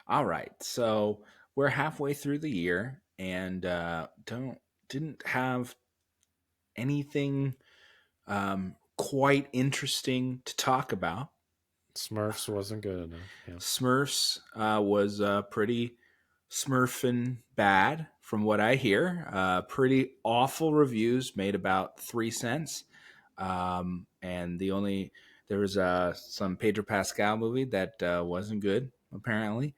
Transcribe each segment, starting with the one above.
All right. So we're halfway through the year and don't didn't have anything quite interesting to talk about. Smurfs wasn't good enough. Yeah. Smurfs was pretty smurfing bad from what I hear. Pretty awful reviews, made about 3 cents. And there was some Pedro Pascal movie that wasn't good apparently.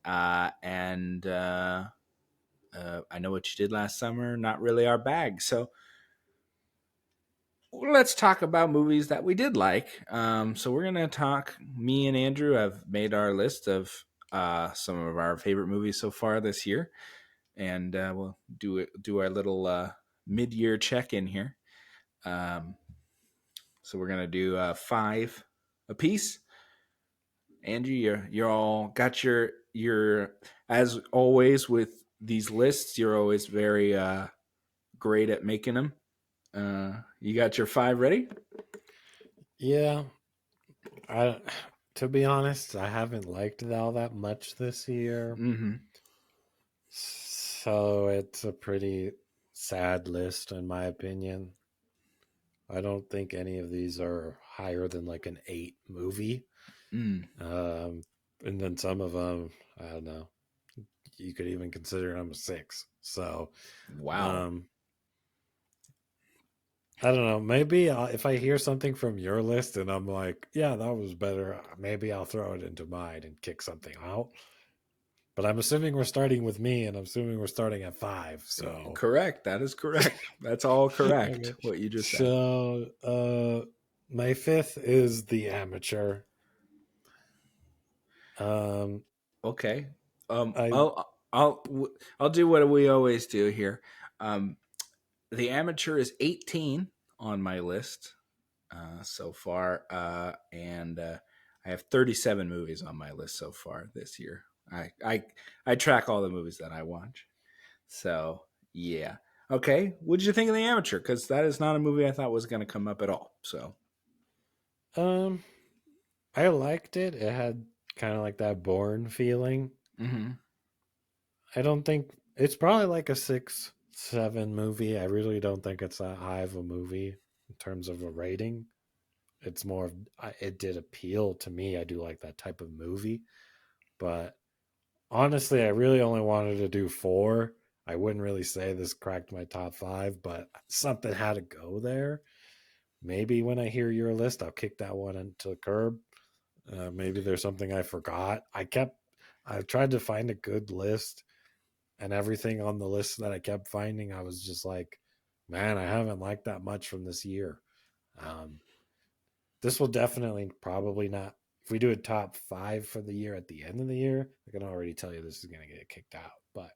And I Know What You Did Last Summer, not really our bag. So let's talk about movies that we did like. So we're gonna talk. Me and Andrew have made our list of some of our favorite movies so far this year, and we'll do our little mid-year check-in here. Um, so we're gonna do five a piece. Andrew, you're all got your as always with these lists. You're always very great at making them. You got your five ready? Yeah. I to be honest, I haven't liked it all that much this year. Mm-hmm. So it's a pretty sad list in my opinion. I don't think any of these are higher than like an 8 movie. Mm. Um and then some of them, I don't know. You could even consider them a 6. So, Wow. um I don't know. Maybe if I hear something from your list and I'm like, yeah, that was better, maybe I'll throw it into mine and kick something out. But I'm assuming we're starting with me, and I'm assuming we're starting at 5. So, Correct. That is correct. That's all correct. okay. What you just said. So, my fifth is the amateur. Um, Okay. I I'll do what we always do here. Um, the amateur is 18 on my list so far, and I have 37 movies on my list so far this year. I track all the movies that I watch. So yeah. Okay. What did you think of the amateur? Because that is not a movie I thought was going to come up at all. So. um, I liked it. It had kind of like that Bourne feeling. Mm-hmm. I don't think it's probably like a 6, 7 movie. I really don't think it's that high of a movie in terms of a rating. It's more of it did appeal to me. I do like that type of movie, but honestly, I really only wanted to do 4. I wouldn't really say this cracked my top 5, but something had to go there. Maybe when I hear your list, I'll kick that one into the curb. Maybe there's something I forgot. I tried to find a good list, and everything on the list that I kept finding, I was just like, man, I haven't liked that much from this year. Um, this will definitely probably not. If we do a top 5 for the year at the end of the year, I can already tell you this is going to get kicked out. But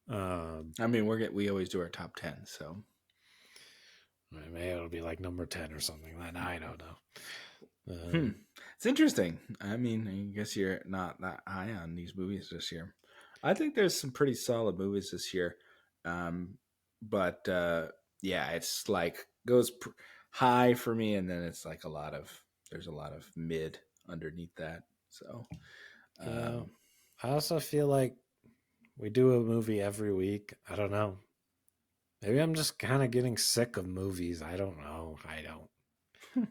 um, I mean, we always do our top 10. So. maybe it'll be like number 10 or something. I don't know. Hmm. It's interesting. I mean, I guess you're not that high on these movies this year. I think there's some pretty solid movies this year. Um, but yeah, it's like high for me, and then it's like there's a lot of mid underneath that. So, Yeah, um, I also feel like we do a movie every week. I don't know. Maybe I'm just kind of getting sick of movies. I don't know. I don't.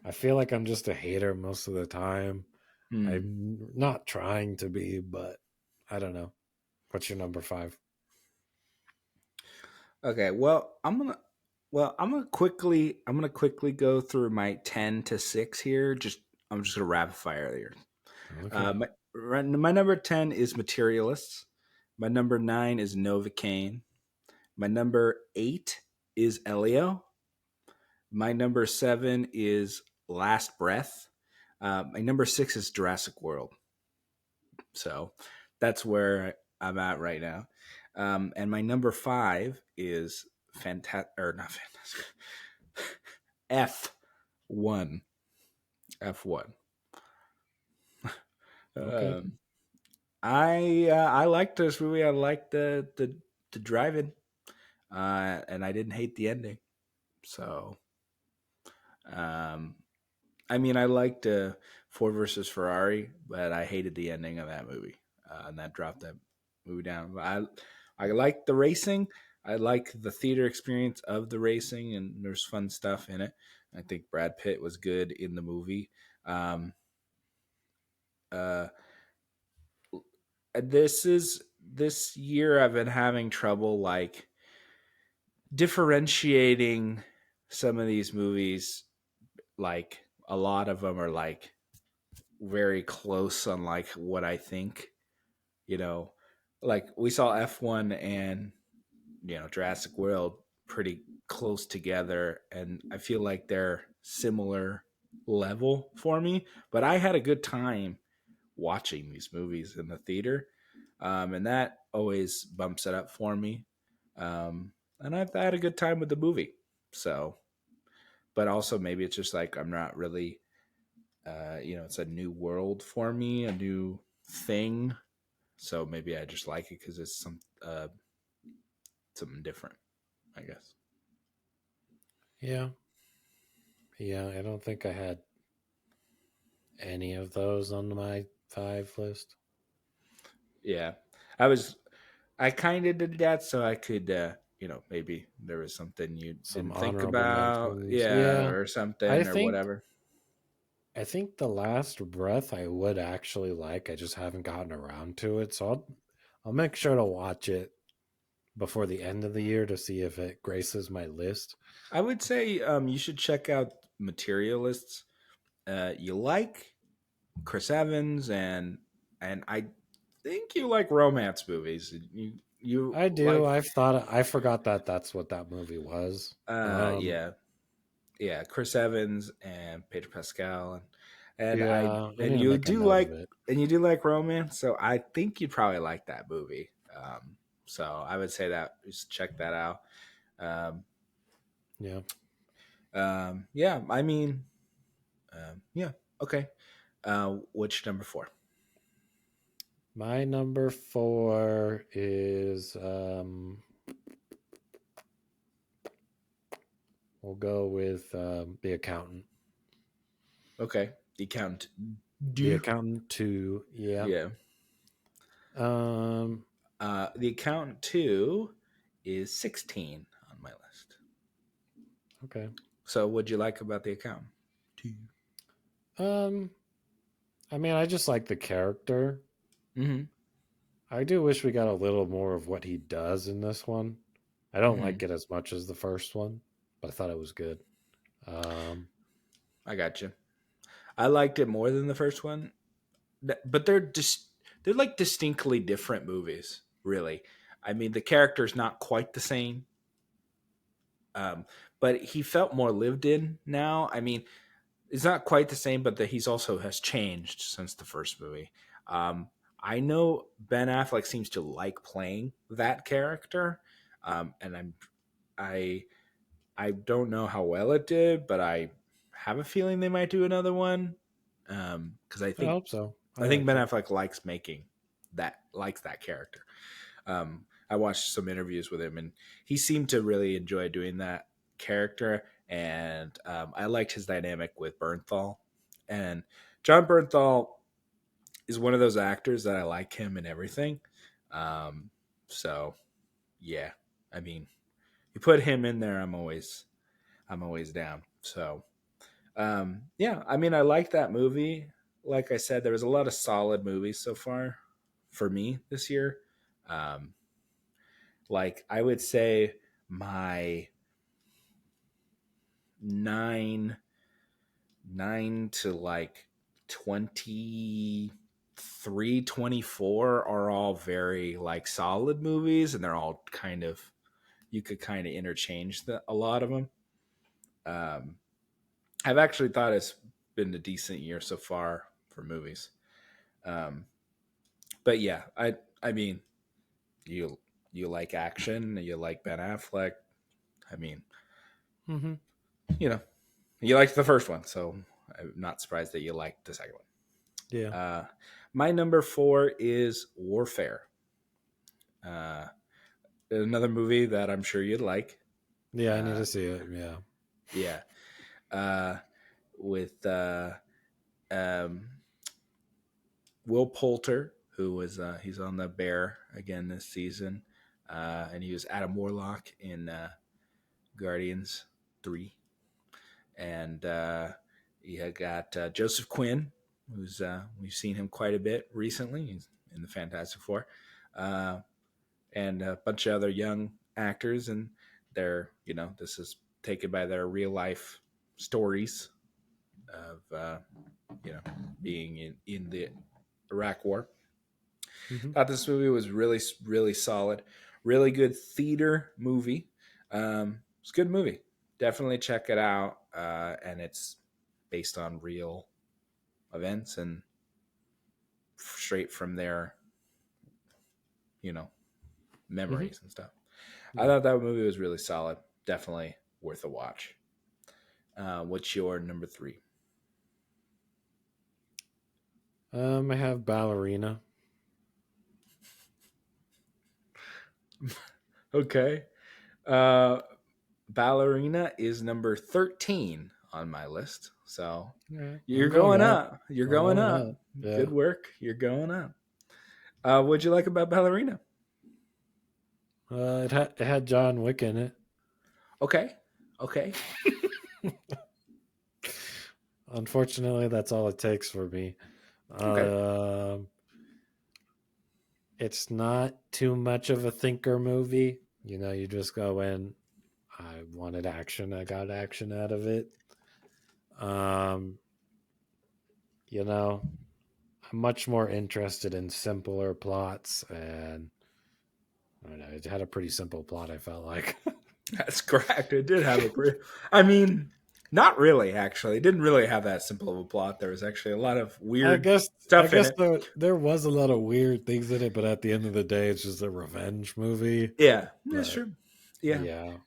I feel like I'm just a hater most of the time. hmm. I'm not trying to be, but I don't know. What's your number 5? Okay, I'm gonna quickly go through my 10 to 6 here. I'm just gonna rapid fire here. Okay. My number 10 is Materialists. My number 9 is Novocaine. My number 8 is Elio. My number 7 is Last Breath. My number 6 is Jurassic World. So that's where I'm at right now. And my number 5 is fantastic, or not fantastic, F1. F1. Okay. Um, I liked this movie. I liked the driving, and I didn't hate the ending. So, um, I mean, I liked Ford versus Ferrari, but I hated the ending of that movie. and that dropped that movie down. But I like the racing. I like the theater experience of the racing, and there's fun stuff in it. I think Brad Pitt was good in the movie. Um, uh, this year I've been having trouble like differentiating some of these movies. Like a lot of them are like very close on like what I think. You know, like we saw F1 and Jurassic World pretty close together, and I feel like they're similar level for me. But I had a good time watching these movies in the theater, and that always bumps it up for me. Um, and I've had a good time with the movie. So, but also maybe it's just like I'm not really, it's a new world for me, a new thing. So maybe I just like it because it's something different, I guess. Yeah. Yeah, I don't think I had any of those on my five list. Yeah, I was. I kind of did that so I could, maybe there was something you Some didn't think honorable about, mentions. yeah, Yeah. or I something or think whatever. I think The Last Breath I would actually like. I just haven't gotten around to it. So I'll make sure to watch it before the end of the year to see if it graces my list. I would say you should check out Materialists. You like Chris Evans and I think you like romance movies. You I do. like I forgot that that's what that movie was. yeah, yeah, Chris Evans and Pedro Pascal and I Yeah, I and need to you make a do note of like it. romance, so I think you'd probably like that movie. So I would say that just check that out. Um, Yeah. yeah, I mean, yeah, okay. Which number four? My number four is we'll go with The Accountant. Okay, the Count. The Do Accountant 2. Yeah. yeah. Um The Accountant 2 is 16 on my list. okay. So, what'd you like about The Accountant 2? Um I mean, I just like the character. Mm-hmm. I do wish we got a little more of what he does in this one. I don't Mm-hmm. like it as much as the first one, but I thought it was good. Um I got you. I liked it more than the first one, but they're like distinctly different movies, really. I mean, the character's not quite the same, um, but he felt more lived in now. I mean, it's not quite the same, but he's also has changed since the first movie. Um, I know Ben Affleck seems to like playing that character, and I I don't know how well it did, but I have a feeling they might do another one because I hope so. I I think liked Ben it. Affleck likes that character. I watched some interviews with him, and he seemed to really enjoy doing that character. And I liked his dynamic with Bernthal. And John Bernthal is one of those actors that I like him in everything. Um, so yeah, I mean, you put him in there, I'm always down. So yeah, I mean, I like that movie. Like I said, there was a lot of solid movies so far for me this year. Um, like I would say my nine nine to like 23, 24 are all very like solid movies, and they're all kind of you could kind of interchange a lot of them. Um, I've actually thought it's been a decent year so far for movies. Um, but yeah, I mean, you you like action, you like Ben Affleck. I mean, Mm-hmm. you know, you liked the first one, so I'm not surprised that you liked the second Yeah. one. My number four is Warfare. Uh, another movie that I'm sure you'd like. Yeah, I need Uh, to see it. Yeah. yeah, uh, with um, Will Poulter. who was he's on the Bear again this season, and he was Adam Warlock in Guardians 3, and you had got Joseph Quinn, who's we've seen him quite a bit recently. He's in the Fantastic Four, uh, and a bunch of other young actors, and they're this is taken by their real life stories of being in the Iraq War. Hmm. Thought this movie was really solid, really good theater movie. It's a good movie. Definitely check it out. And it's based on real events and straight from their you know Hmm. memories and stuff. I Yeah. thought that movie was really solid. Definitely worth a watch. What's your number three? I have Ballerina. Okay. Uh, Ballerina is number 13 on my list. So Yeah, you're I'm going going up. up. You're I'm going going up. up. Yeah. Good work. You're going up. What'd you like about Ballerina? It had John Wick in it. Okay. Okay. Unfortunately, that's all it takes for me. Okay. Um, it's not too much of a thinker movie. You know, you just go in. I wanted action. I got action out of it. Um, you know, I'm much more interested in simpler plots, and I don't know. It had a pretty simple plot. I felt like. That's correct. It did have a pretty. I mean, not really, actually. It didn't really have that simple of a plot. There was actually a lot of I weird guess I stuff in guess it. there was a lot of weird things in it, but at the end of the day, it's just a revenge movie. Yeah. That's But true. Yeah. yeah,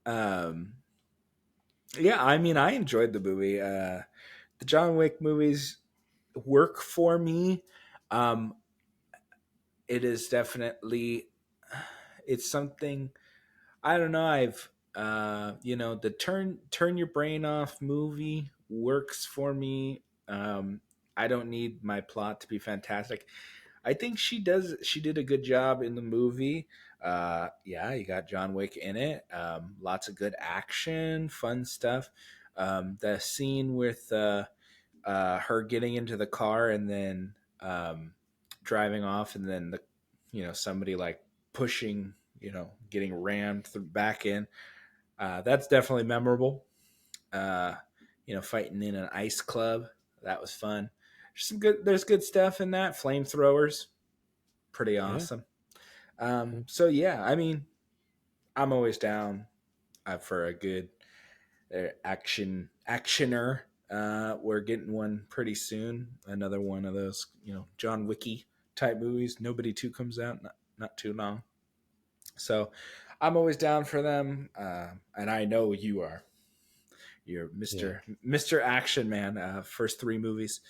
Um, yeah. I mean, I enjoyed the movie. The John Wick movies work for me. Um, it is definitely it's something I don't know. I've the turn your brain off movie works for me. I don't need my plot to be fantastic. I think she did a good job in the movie. Yeah, you got John Wick in it. Lots of good action, fun stuff. The scene with her getting into the car and then driving off, and then somebody like pushing, getting rammed back in. That's definitely memorable. Uh, fighting in an ice club, that was fun. There's good stuff in that. Flamethrowers, pretty yeah, awesome. yeah. So yeah, I mean, I'm always down for a good actioner. We're getting one pretty soon. Another one of those, John Wicky type movies. Nobody two comes out not too long. So I'm always down for them, and I know you are. You're Yeah. Mister Action Man. First three movies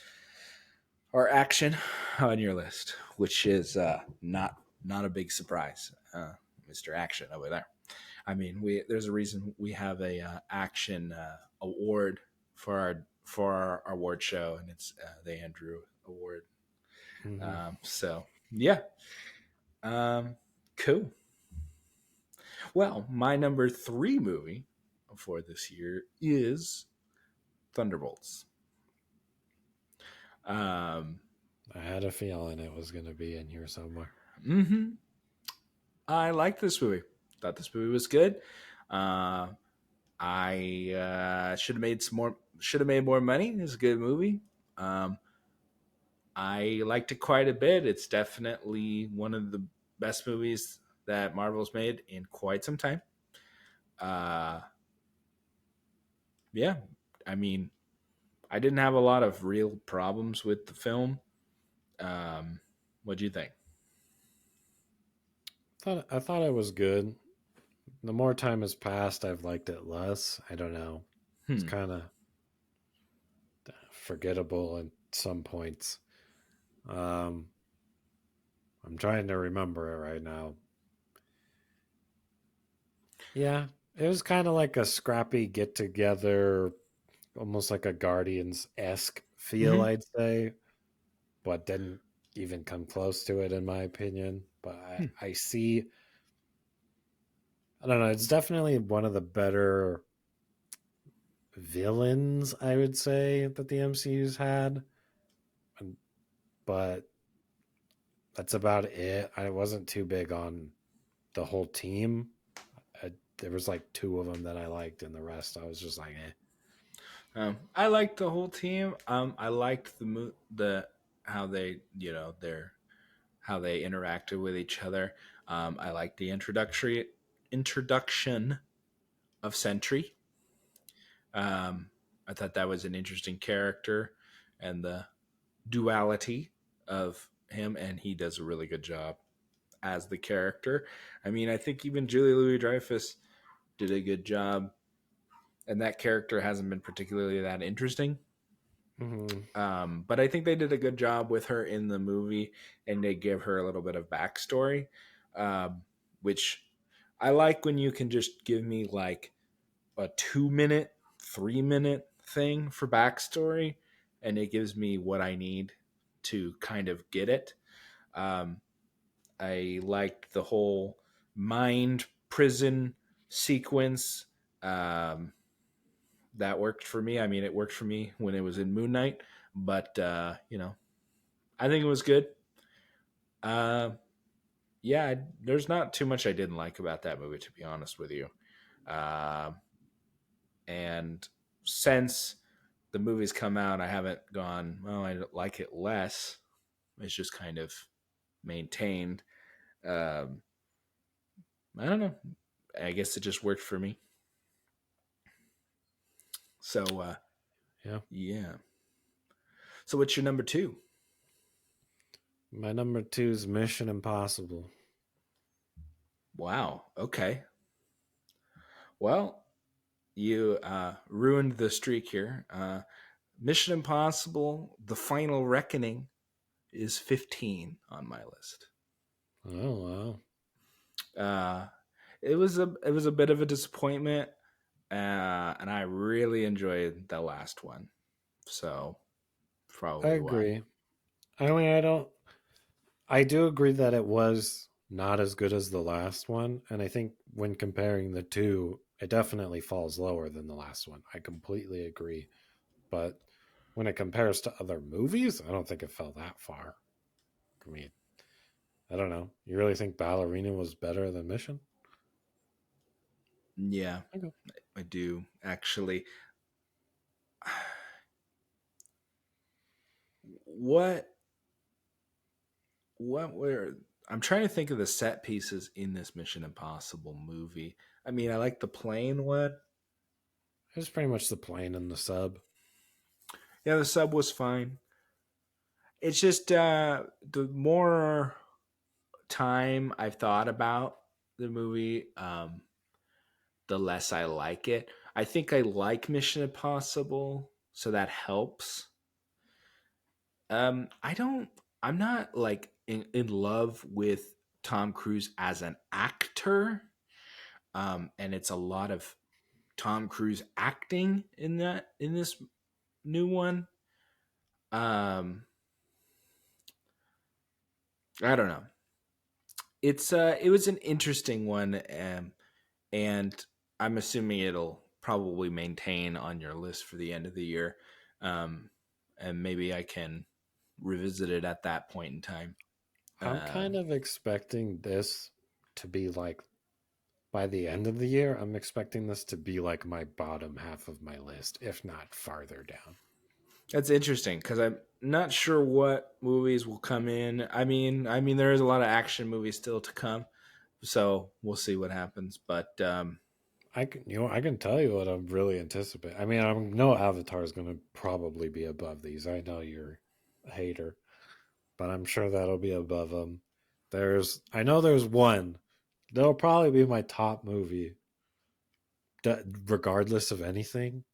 are action on your list, which is not a big surprise. Mister Action over there. I mean, we there's a reason we have a action award for our award show, and it's the Andrew Award. Hmm. So yeah, um, cool. Well, my number three movie for this year is Thunderbolts. Um, I had a feeling it was going to be in here somewhere. hmm I like this movie. Thought this movie was good. Uh, I should have made some more. Should have made more money. It's a good movie. Um, I liked it quite a bit. It's definitely one of the best movies that Marvel's made in quite some time. Uh, yeah, I mean, I didn't have a lot of real problems with the film. What do you think? I thought it was good. The more time has passed, I've liked it less. I don't know. It's Hmm. kind of forgettable at some points. Um, I'm trying to remember it right now. Yeah, it was kind of like a scrappy get together, almost like a Guardians esque feel, Mm-hmm. I'd say, but didn't. even come close to it, in my opinion. But Hmm. I see, I don't know, it's definitely one of the better villains, I would say, that the MCU's had. But that's about it. I wasn't too big on the whole team. There was like two of them that I liked, and the rest I was just like, eh. I liked the whole team. I liked the how they their how they interacted with each other. I liked the introduction of Sentry. I thought that was an interesting character, and the duality of him, and he does a really good job as the character. I mean, I think even Julie Louis Dreyfus did a good job, and that character hasn't been particularly that interesting. Mm-hmm. But I think they did a good job with her in the movie, and they give her a little bit of backstory, which I like when you can just give me like a 2 minute, 3 minute thing for backstory, and it gives me what I need to kind of get it. Um, I liked the whole mind prison sequence. Um, that worked for me. I mean, it worked for me when it was in Moon Knight, but I think it was good. Uh, yeah, there's not too much I didn't like about that movie, to be honest with you. Uh, and since the movie's come out, I haven't gone, well, I like it less. It's just kind of maintained. Um, I don't know. I guess it just worked for me. So, Yeah. yeah. So, what's your number two? My number two is Mission Impossible. Wow. Okay. Well, you ruined the streak here. Mission Impossible: The Final Reckoning is 15 on my list. Oh wow. Uh, it was a bit of a disappointment, and I really enjoyed the last one. So I probably why. agree. I mean, I do agree that it was not as good as the last one, and I think when comparing the two, it definitely falls lower than the last one. I completely agree. But when it compares to other movies, I don't think it fell that far. I mean, I don't know. You really think Ballerina was better than Mission? Yeah, Okay. I do actually. What what were I'm trying to think of the set pieces in this Mission Impossible movie. I mean, I like the plane one. It was pretty much the plane and the sub. Yeah, the sub was fine. It's just the more time I've thought about the movie, the less I like it. I think I like Mission Impossible, so that helps. I don't. I'm not like in love with Tom Cruise as an actor. And it's a lot of Tom Cruise acting in this new one. Um, I don't know. It was an interesting one, and I'm assuming it'll probably maintain on your list for the end of the year, um, and maybe I can revisit it at that point in time. I'm Uh, kind of expecting this to be like by the end of the year, I'm expecting this to be like my bottom half of my list, if not farther down. that's interesting because I'm not sure what movies will come in. I mean, there is a lot of action movies still to come, so we'll see what happens. But I can tell you what I'm really anticipating. I mean, I know Avatar is going to probably be above these. I know you're a hater, but I'm sure that'll be above them. I know there's one that'll probably be my top movie, regardless of anything.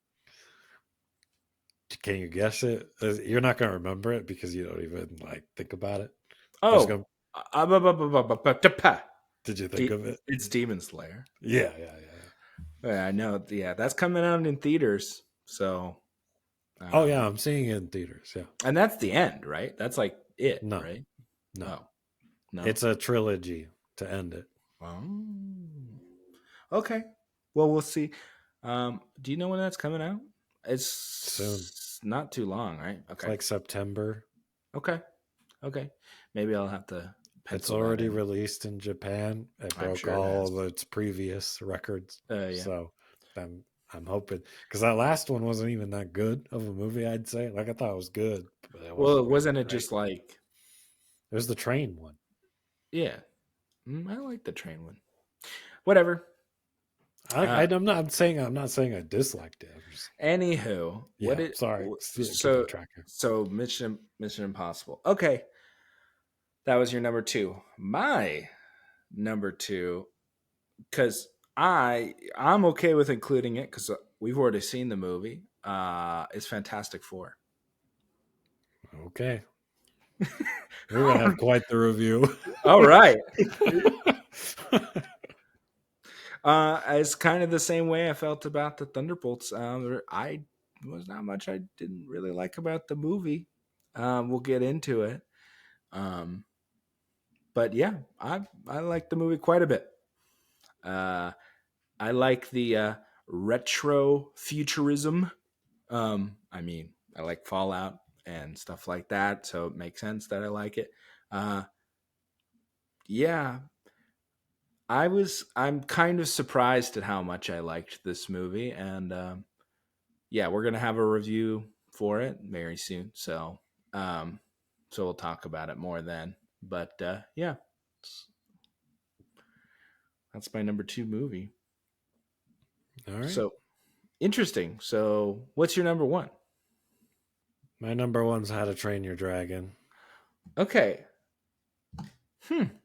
Can you guess it? You're not going to remember it because you don't even like think about it. But it's oh, going. uh, Did you think of it? it's Demon Slayer. Yeah. Yeah, I know. Yeah, that's coming out in theaters. So, Oh yeah, um, I'm seeing it in theaters. Yeah. and that's the end, right? That's like it, No, right? No, Oh, no. it's a trilogy to end it. Oh. Okay. Well, we'll see. Do you know when that's coming out? Soon. It's not too long, right? It's Okay. like September. Okay. Okay. Maybe I'll have to It's pencil that already in. raleased in Japan. It I'm broke sure it all has. of its previous records. Yeah. So I'm I'm hoping because that last one wasn't even that good of a movie. I'd say like I thought it was good, but it Well, wasn't really wasn't it great. just like, It was the train one. yeah, I like the train one. Whatever. I Uh, I'm not saying I disliked it. I'm just, Anywho, what yeah. it Sorry, getting so track here. Mission Impossible. Okay, that was your number two. My number two, because I'm okay with including it because we've already seen the movie. Is Fantastic Four. Okay, we're gonna have quite the review. All right. It's kind of the same way I felt about the Thunderbolts. I was not much I didn't really like about the movie. We'll get into it. Um, but yeah, I like the movie quite a bit. Uh, I like the retro futurism. I mean, I like Fallout and stuff like that, so it makes sense that I like it. Uh, yeah, I'm kind of surprised at how much I liked this movie, and yeah, we're gonna have a review for it very soon. Um, so we'll talk about it more then. But yeah, that's my number two movie. All right, So interesting. So what's your number one? my number one's How to Train Your Dragon. Okay.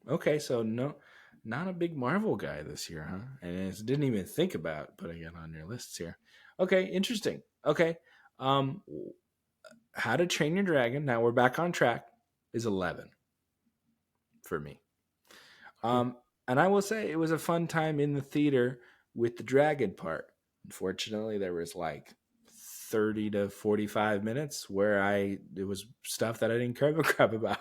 Okay. So no, not a big Marvel guy this year, huh? And it didn't even think about putting it on your lists here. Okay. Interesting. Okay. Um, How to Train Your Dragon. Now we're back on track. Is 11 for me. Oh, Um, and I will say it was a fun time in the theater with the dragon part. Unfortunately, there was like 30 to 45 minutes where it was stuff that I didn't care a crap about.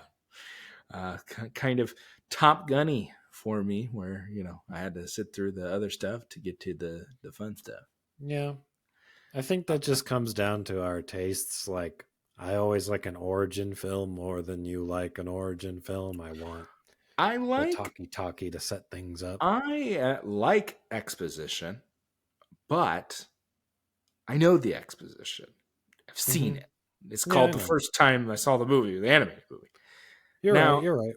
Kind of Top Gunny for me, where I had to sit through the other stuff to get to the fun stuff. yeah. I think that just comes down to our tastes. Like, I always like an origin film more than you like an origin film. I want I the like talkie to set things up. I like exposition, but I know the exposition. I've seen Hmm. it. It's Yeah, called I the know. first time I saw the movie, the animated movie. You're right. Now, You're right.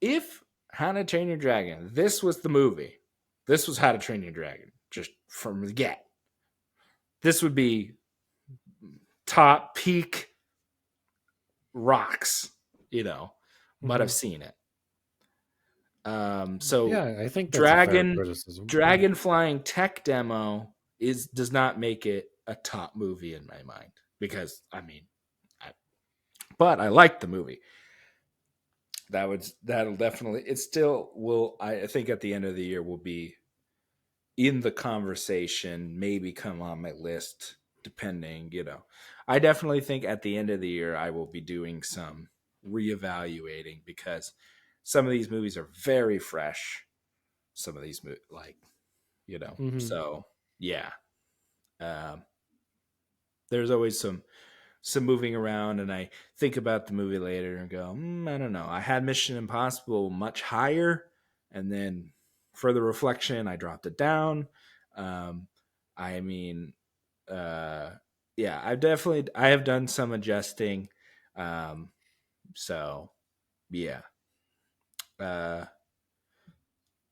if How to Train Your Dragon, this was the movie, this was How to Train Your Dragon, just from the get. This would be top peak rocks, but I've Hmm. seen it. So Yeah, I think that's a fair Dragon criticism. Yeah. Dragon flying tech demo does not make it a top movie in my mind because I, but I like the movie. That'll definitely it still will I think at the end of the year will be in the conversation, maybe come on my list depending. I definitely think at the end of the year I will be doing some reevaluating because some of these movies are very fresh. Some of these Hmm. so yeah. Um, there's always some moving around, and I think about the movie later and go, I don't know. I had Mission Impossible much higher, and then further reflection, I dropped it down. Um, I mean, uh, yeah, I have done some adjusting. Um, so yeah. Uh,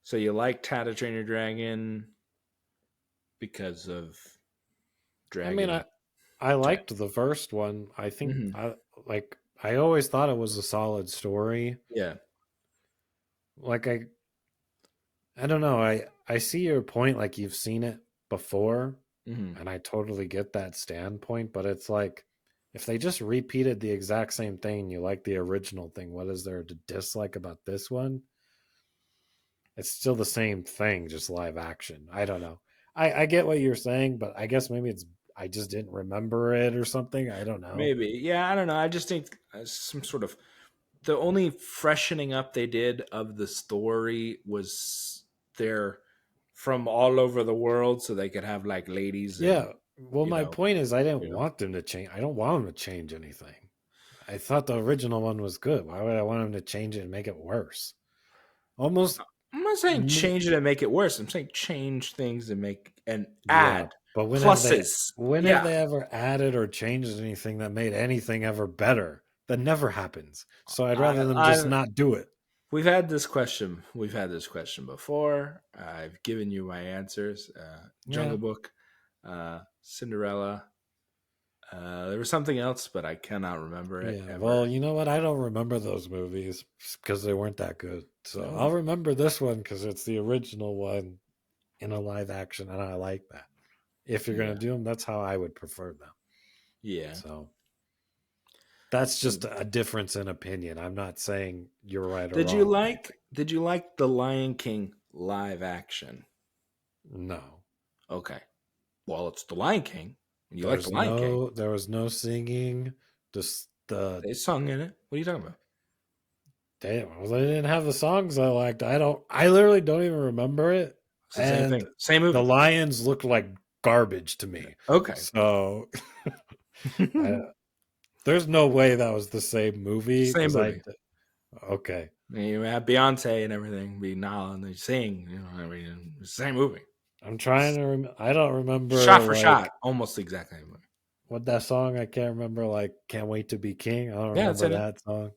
so you liked How to Train Your Dragon because of I mean, Dragon? I Dragon. liked the first one. I think Hmm. I always thought it was a solid story. Yeah. Like I don't know. I see your point. Like you've seen it before, Hmm. and I totally get that standpoint. But it's like if they just repeated the exact same thing, you like the original thing. What is there to dislike about this one? It's still the same thing, just live action. I don't know. I get what you're saying, but I guess maybe it's I just didn't remember it or something. I don't know. Maybe. Yeah, I don't know. I just think some sort of the only freshening up they did of the story was they're from all over the world, so they could have like ladies and Yeah. Well, you my know, point is, I didn't you know. want them to change. I don't want them to change anything. I thought the original one was good. Why would I want them to change it and make it worse? Almost, I'm not saying mo- change it and make it worse. I'm saying change things and make and yeah. add But pluses. when have Yeah, they ever added or changed anything that made anything ever better? That never happens. So I'd rather them just I not do it. we've had this question. We've had this question before. I've given you my answers. Yeah. Jungle Book, Cinderella. There was something else, but I cannot remember it Yeah, ever. well, you know what? I don't remember those movies because they weren't that good. So Oh, I'll remember this one because it's the original one in a live action, and I like that. If you're gonna yeah, do them, that's how I would prefer them. yeah. So that's just a difference in opinion. I'm not saying you're right or Did you wrong or like? anything. Did you like the Lion King live action? No, Okay. Well, it's the Lion King. You like the Lion King? there was no singing. Just They sung in it. What are you talking about? well, they didn't have the songs I liked. I literally don't even remember it. It's the same And thing. Same the movie. lions looked like garbage to me. Okay. So I, there's no way that was the same movie Same because movie. okay. You have Beyonce and everything be Nala and they sing. I mean, it's the same movie. I'm trying to I don't Shot remember for like shot, almost the exact same movie. what that song I can't remember like Can't Wait to Be King. I don't Yeah, it's remember in it. that song.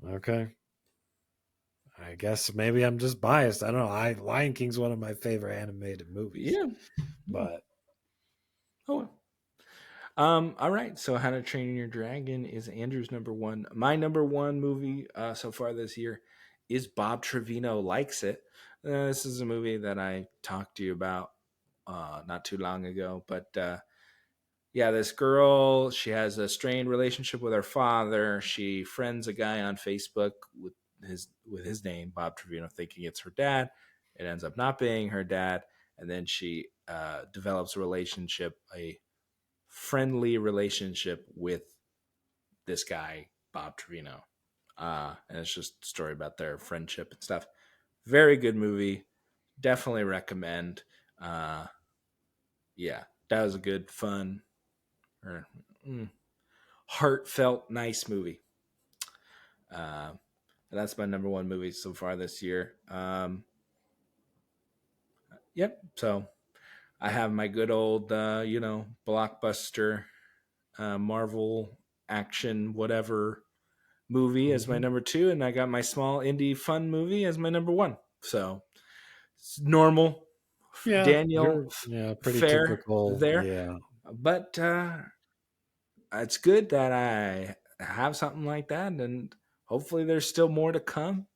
Okay. I guess maybe I'm just biased. I don't know. Lion King's one of my favorite animated movies. Yeah. Yeah. But Oh well. All right. So, How to Train Your Dragon is Andrew's number one. My number one movie so far this year is Bob Trevino Likes It. This is a movie that I talked to you about not too long ago. But yeah, this girl, she has a strained relationship with her father. She friends a guy on Facebook with his name, Bob Trevino, thinking it's her dad. It ends up not being her dad, and then she develops a friendly relationship with this guy, Bob Trevino. And it's just a story about their friendship and stuff. Very good movie. Definitely recommend. Uh, yeah, that was a good, fun, or heartfelt, nice movie. Uh, that's my number one movie so far this year. Yep. So I have my good old, blockbuster Marvel action, whatever movie as my mhm. number two, and I got my small indie fun movie as my number one. So it's normal, Yeah, Daniel, you're yeah, pretty fair typical. there, Yeah. but it's good that I have something like that, and hopefully there's still more to come.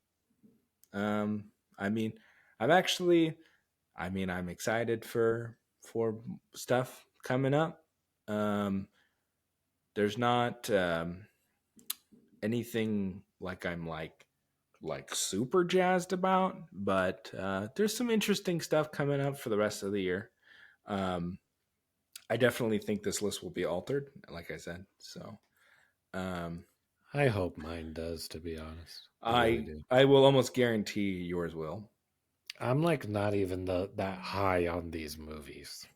Um, I mean, I'm actually, I'm excited for stuff coming up. Um, there's not anything like I'm like super jazzed about, but there's some interesting stuff coming up for the rest of the year. Um, I definitely think this list will be altered, like I said. So um, I hope mine does, to be honest. I really I do. I will almost guarantee yours will. I'm like not even that high on these movies.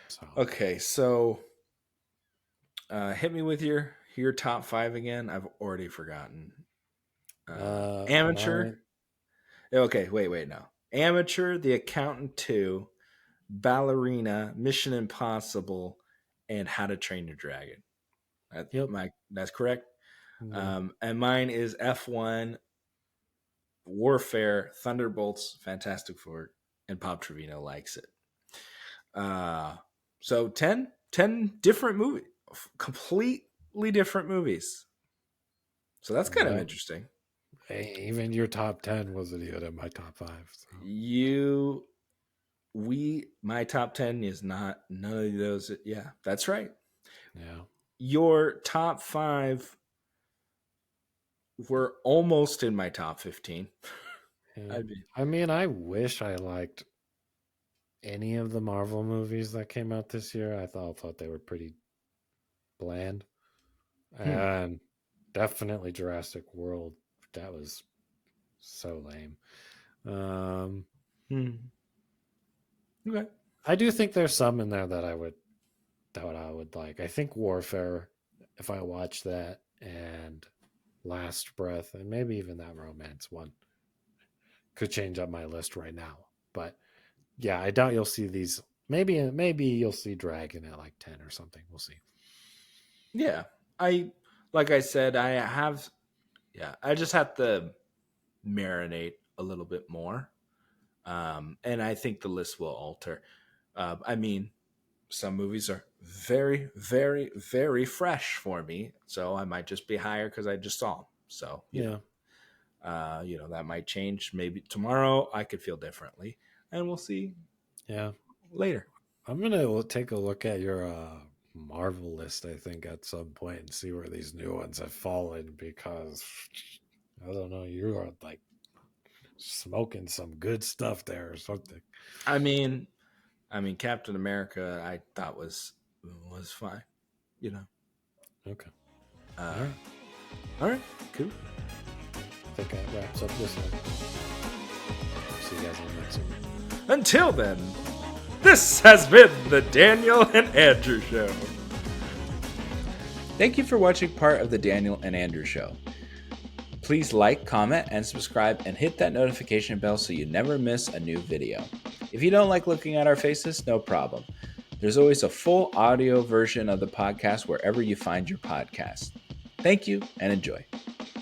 So Okay, so hit me with your top five again. I've already forgotten. Amateur. mine Okay, wait, no. Amateur, The Accountant 2, Ballerina, Mission Impossible, and How to Train Your Dragon. yep. That's correct. Yeah. And mine is F1, Warfare, Thunderbolts, Fantastic Four, and Pop Trevino likes it. Uh, so 10 different movies, completely different movies. So that's kind of Yep. interesting. Even your top 10 wasn't even in my top 5. So You, my top 10 is not none of those. Yeah, that's right. yeah. Your top five were almost in my top 15. Yeah. I mean, I mean, I wish I liked any of the Marvel movies that came out this year. I thought they were pretty bland. hmm. And Definitely Jurassic World. That was so lame. Um, Okay. I do think there's some in there that I would like. I think Warfare, if I watch that, and Last Breath, and maybe even that romance one could change up my list right now. But yeah, I doubt you'll see these. Maybe you'll see Dragon at like 10 or something. We'll see. Yeah. I like I said, I have I just have to marinate a little bit more. And I think the list will alter. I mean, some movies are very, very, very fresh for me, so I might just be higher because I just saw them. So Yeah, that might change. Maybe tomorrow I could feel differently, and we'll see yeah. later. I'm gonna take a look at your Marvel list. I think at some point and see where these new ones have fallen because I don't know. You are like smoking some good stuff there or something. I mean, Captain America, I thought was fine. You know. Okay. All Uh, right. all right, cool. I think that wraps up this one. See you guys on the next one. Until then, this has been the Daniel and Andrew Show. Thank you for watching part of the Daniel and Andrew Show. Please like, comment, and subscribe, and hit that notification bell so you never miss a new video. If you don't like looking at our faces, no problem. There's always a full audio version of the podcast wherever you find your podcast. Thank you and enjoy.